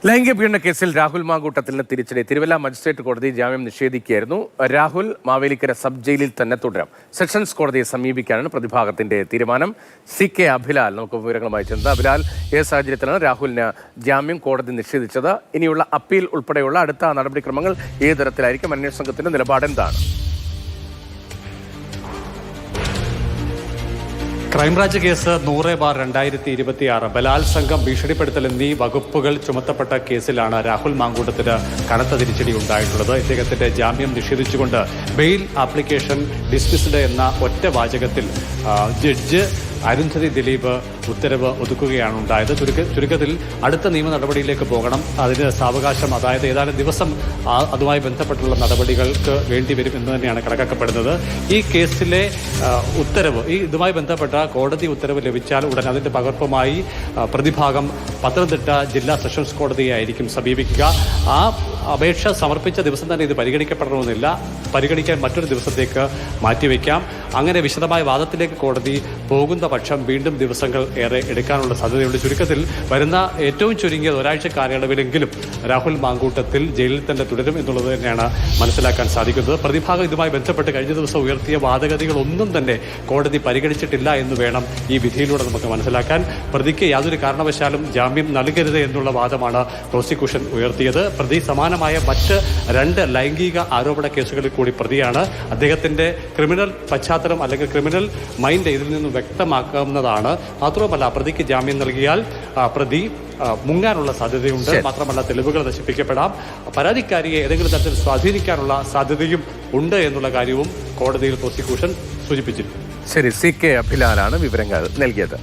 ലൈംഗിക പീഡന കേസിൽ രാഹുൽ മാങ്കൂട്ടത്തിന് തിരിച്ചടി. തിരുവല്ല മജിസ്ട്രേറ്റ് കോടതി ജാമ്യം നിഷേധിക്കുകയായിരുന്നു. രാഹുൽ മാവേലിക്കര സബ് ജയിലിൽ തന്നെ തുടരാം. സെഷൻസ് കോടതിയെ സമീപിക്കാനാണ് പ്രതിഭാഗത്തിന്റെ തീരുമാനം. CK അഭിലാൽ നമുക്ക് വിവരങ്ങളുമായി ചെന്നത്. അഭിലാൽ, ഏത് സാഹചര്യത്തിലാണ് രാഹുലിന് ജാമ്യം കോടതി നിഷേധിച്ചത്? ഇനിയുള്ള അപ്പീൽ ഉൾപ്പെടെയുള്ള അടുത്ത നടപടിക്രമങ്ങൾ ഏത് തരത്തിലായിരിക്കും? അന്വേഷണ സംഘത്തിന്റെ നിലപാട് എന്താണ്? ക്രൈംബ്രാഞ്ച് കേസ് 100/2026 ബലാത്സംഗം, ഭീഷണിപ്പെടുത്തൽ എന്നീ വകുപ്പുകൾ ചുമത്തപ്പെട്ട കേസിലാണ് രാഹുൽ മാങ്കൂട്ടത്തിന് കനത്ത തിരിച്ചടി ഉണ്ടായിട്ടുള്ളത്. ഇദ്ദേഹത്തിന്റെ ജാമ്യം നിഷേധിച്ചുകൊണ്ട് ബെയിൽ ആപ്ലിക്കേഷൻ ഡിസ്മിസ്ഡ് എന്ന ഒറ്റ വാചകത്തിൽ ജഡ്ജ് അരുന്ധതി ദിലീപ് ഉത്തരവ് ഒതുക്കുകയാണ് ഉണ്ടായത്. ചുരുക്കത്തിൽ അടുത്ത നിയമ നടപടിയിലേക്ക് പോകണം. അതിന് സാവകാശം, അതായത് ഏതാനും ദിവസം അതുമായി ബന്ധപ്പെട്ടുള്ള നടപടികൾക്ക് വേണ്ടിവരും എന്ന് തന്നെയാണ് കണക്കാക്കപ്പെടുന്നത്. ഈ കേസിലെ ഉത്തരവ്, ഇതുമായി ബന്ധപ്പെട്ട കോടതി ഉത്തരവ് ലഭിച്ചാൽ ഉടൻ അതിന്റെ പകർപ്പുമായി പ്രതിഭാഗം പത്തനംതിട്ട ജില്ലാ സെഷൻസ് കോടതിയായിരിക്കും സമീപിക്കുക. ആ അപേക്ഷ സമർപ്പിച്ച ദിവസം തന്നെ ഇത് പരിഗണിക്കപ്പെടണമെന്നില്ല. പരിഗണിക്കാൻ മറ്റൊരു ദിവസത്തേക്ക് മാറ്റിവെക്കാം. അങ്ങനെ വിശദമായ വാദത്തിലേക്ക് കോടതി പോകുന്ന പക്ഷം വീണ്ടും ദിവസങ്ങൾ ഏറെ എടുക്കാനുള്ള സാധ്യതയുണ്ട്. ചുരുക്കത്തിൽ വരുന്ന ഏറ്റവും ചുരുങ്ങിയത് ഒരാഴ്ച കാലയളവിലെങ്കിലും രാഹുൽ മാങ്കൂട്ടത്തിൽ ജയിലിൽ തന്നെ തുടരും എന്നുള്ളത് തന്നെയാണ് മനസ്സിലാക്കാൻ സാധിക്കുന്നത്. പ്രതിഭാഗം ഇതുമായി ബന്ധപ്പെട്ട് കഴിഞ്ഞ ദിവസം ഉയർത്തിയ വാദഗതികളൊന്നും തന്നെ കോടതി പരിഗണിച്ചിട്ടില്ല എന്ന് വേണം ഈ വിധിയിലൂടെ നമുക്ക് മനസ്സിലാക്കാൻ. പ്രതിക്ക് യാതൊരു കാരണവശാലും ജാമ്യം നൽകരുത് എന്നുള്ള വാദമാണ് പ്രോസിക്യൂഷൻ ഉയർത്തിയത്. പ്രതി സമാനമായ മറ്റ് 2 ലൈംഗിക ആരോപണ കേസുകളിൽ കൂടി പ്രതിയാണ്. അദ്ദേഹത്തിന്റെ ക്രിമിനൽ പശ്ചാത്തലം അല്ലെങ്കിൽ ക്രിമിനൽ മൈൻഡ് ഇതിൽ നിന്നും വ്യക്തമാക്കാവുന്നതാണ്. മാത്രമല്ല, പ്രതിക്ക് ജാമ്യം നൽകിയാൽ പ്രതി മുങ്ങാനുള്ള സാധ്യതയുണ്ട്. മാത്രമല്ല, തെളിവുകൾ നശിപ്പിക്കപ്പെടാം. പരാതിക്കാരിയെ ഏതെങ്കിലും തരത്തിൽ സ്വാധീനിക്കാനുള്ള സാധ്യതയും ഉണ്ട് എന്നുള്ള കാര്യവും കോടതിയിൽ പ്രോസിക്യൂഷൻ സൂചിപ്പിച്ചിരുന്നു. ശരി, CK അഭിലാലാണ് വിവരങ്ങൾ നൽകിയത്.